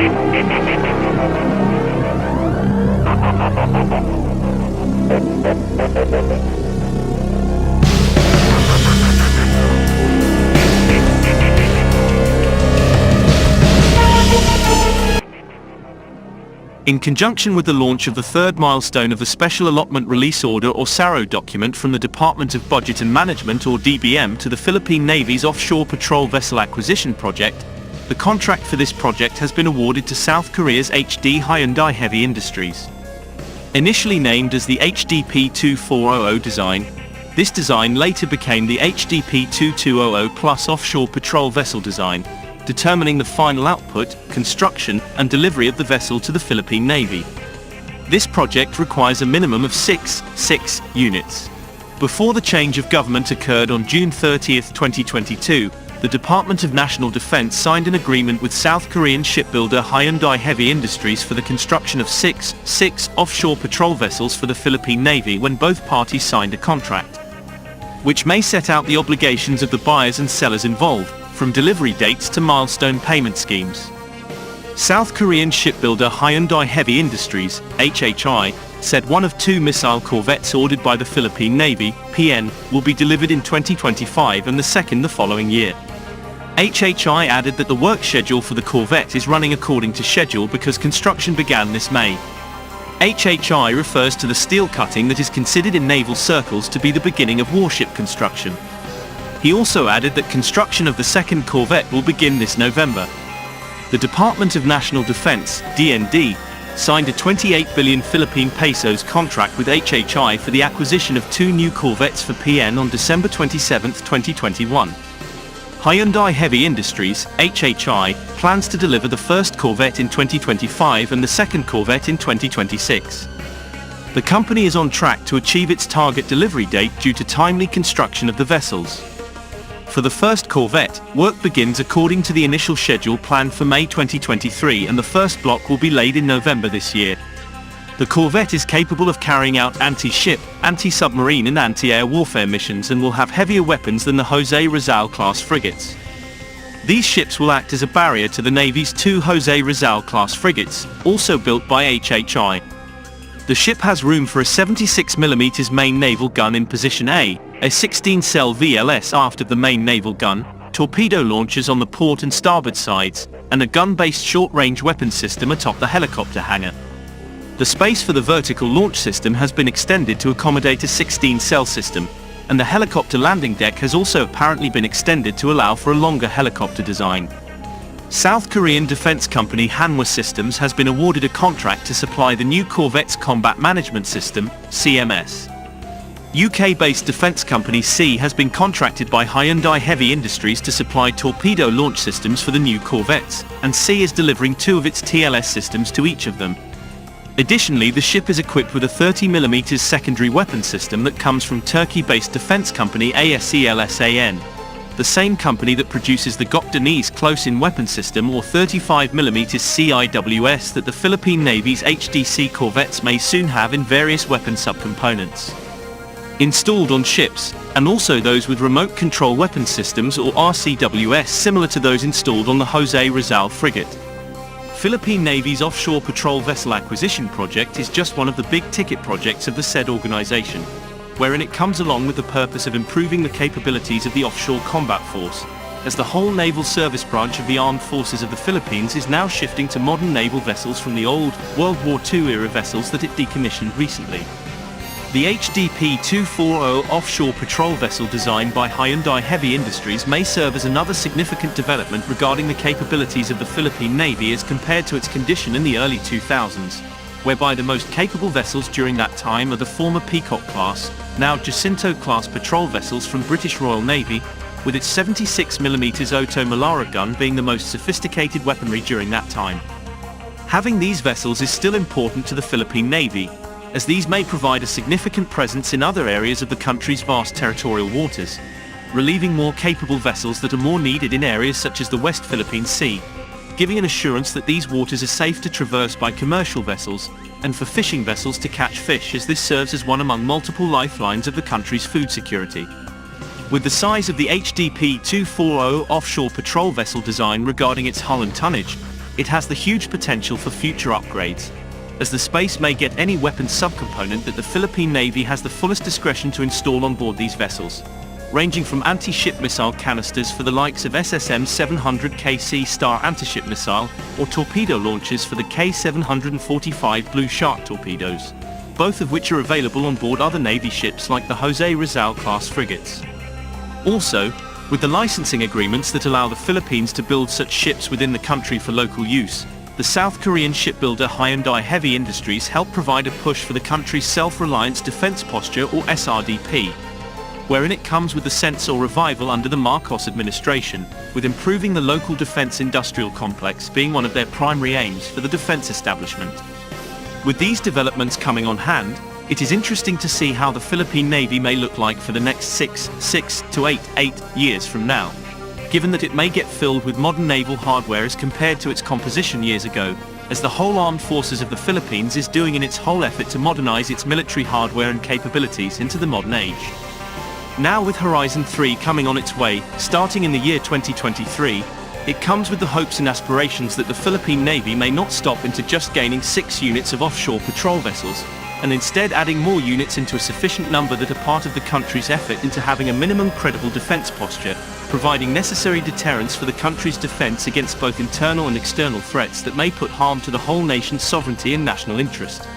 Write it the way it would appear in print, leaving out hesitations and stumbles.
In conjunction with the launch of the third milestone of the Special Allotment Release Order or SARO document from the Department of Budget and Management or DBM to the Philippine Navy's Offshore Patrol Vessel Acquisition Project, the contract for this project has been awarded to South Korea's HD Hyundai Heavy Industries. Initially named as the HDP-2400 design, this design later became the HDP-2200 Plus Offshore Patrol Vessel design, determining the final output, construction, and delivery of the vessel to the Philippine Navy. This project requires a minimum of six units. Before the change of government occurred on June 30, 2022, the Department of National Defense signed an agreement with South Korean shipbuilder Hyundai Heavy Industries for the construction of six offshore patrol vessels for the Philippine Navy when both parties signed a contract, which may set out the obligations of the buyers and sellers involved, from delivery dates to milestone payment schemes. South Korean shipbuilder Hyundai Heavy Industries, HHI, said one of two missile corvettes ordered by the Philippine Navy, PN, will be delivered in 2025 and the second the following year. HHI added that the work schedule for the corvette is running according to schedule because construction began this May. HHI refers to the steel cutting that is considered in naval circles to be the beginning of warship construction. He also added that construction of the second corvette will begin this November. The Department of National Defense, DND, signed a 28 billion Philippine pesos contract with HHI for the acquisition of two new corvettes for PN on December 27, 2021. Hyundai Heavy Industries, HHI, plans to deliver the first corvette in 2025 and the second corvette in 2026. The company is on track to achieve its target delivery date due to timely construction of the vessels. For the first corvette, work begins according to the initial schedule planned for May 2023 and the first block will be laid in November this year. The corvette is capable of carrying out anti-ship, anti-submarine and anti-air warfare missions and will have heavier weapons than the Jose Rizal class frigates. These ships will act as a barrier to the Navy's two Jose Rizal class frigates, also built by HHI. The ship has room for a 76mm main naval gun in position A 16-cell VLS aft of the main naval gun, torpedo launchers on the port and starboard sides, and a gun-based short-range weapons system atop the helicopter hangar. The space for the vertical launch system has been extended to accommodate a 16-cell system, and the helicopter landing deck has also apparently been extended to allow for a longer helicopter design. South Korean defense company Hanwha Systems has been awarded a contract to supply the new corvette's combat management system, CMS. UK-based defense company C has been contracted by Hyundai Heavy Industries to supply torpedo launch systems for the new corvettes, and C is delivering two of its TLS systems to each of them. Additionally, the ship is equipped with a 30mm secondary weapon system that comes from Turkey-based defense company ASELSAN, the same company that produces the Gokdeniz close-in weapon system or 35mm CIWS that the Philippine Navy's HDC corvettes may soon have in various weapon subcomponents installed on ships, and also those with remote control weapon systems or RCWS similar to those installed on the Jose Rizal frigate. Philippine Navy's Offshore Patrol Vessel Acquisition Project is just one of the big-ticket projects of the said organization, wherein it comes along with the purpose of improving the capabilities of the offshore combat force, as the whole naval service branch of the armed forces of the Philippines is now shifting to modern naval vessels from the old World War II era vessels that it decommissioned recently. The HDP-240 offshore patrol vessel designed by Hyundai Heavy Industries may serve as another significant development regarding the capabilities of the Philippine Navy as compared to its condition in the early 2000s, whereby the most capable vessels during that time are the former Peacock class, now Jacinto class patrol vessels from British Royal Navy, with its 76mm Oto Melara gun being the most sophisticated weaponry during that time. Having these vessels is still important to the Philippine Navy, as these may provide a significant presence in other areas of the country's vast territorial waters, relieving more capable vessels that are more needed in areas such as the West Philippine Sea, giving an assurance that these waters are safe to traverse by commercial vessels, and for fishing vessels to catch fish, as this serves as one among multiple lifelines of the country's food security. With the size of the HDP-240 offshore patrol vessel design regarding its hull and tonnage, it has the huge potential for future upgrades, as the space may get any weapon subcomponent that the Philippine Navy has the fullest discretion to install on board these vessels, ranging from anti-ship missile canisters for the likes of SSM 700KC Star anti-ship missile, or torpedo launchers for the K745 Blue Shark torpedoes, both of which are available on board other Navy ships like the Jose Rizal class frigates. Also, with the licensing agreements that allow the Philippines to build such ships within the country for local use, the South Korean shipbuilder Hyundai Heavy Industries helped provide a push for the country's Self-Reliance Defense Posture, or SRDP, wherein it comes with the sense or revival under the Marcos administration, with improving the local defense industrial complex being one of their primary aims for the defense establishment. With these developments coming on hand, it is interesting to see how the Philippine Navy may look like for the next 6 to 8 years from now, given that it may get filled with modern naval hardware as compared to its composition years ago, as the whole armed forces of the Philippines is doing in its whole effort to modernize its military hardware and capabilities into the modern age. Now with Horizon 3 coming on its way, starting in the year 2023, it comes with the hopes and aspirations that the Philippine Navy may not stop into just gaining 6 units of offshore patrol vessels, and instead adding more units into a sufficient number that are part of the country's effort into having a minimum credible defense posture, providing necessary deterrence for the country's defense against both internal and external threats that may put harm to the whole nation's sovereignty and national interest.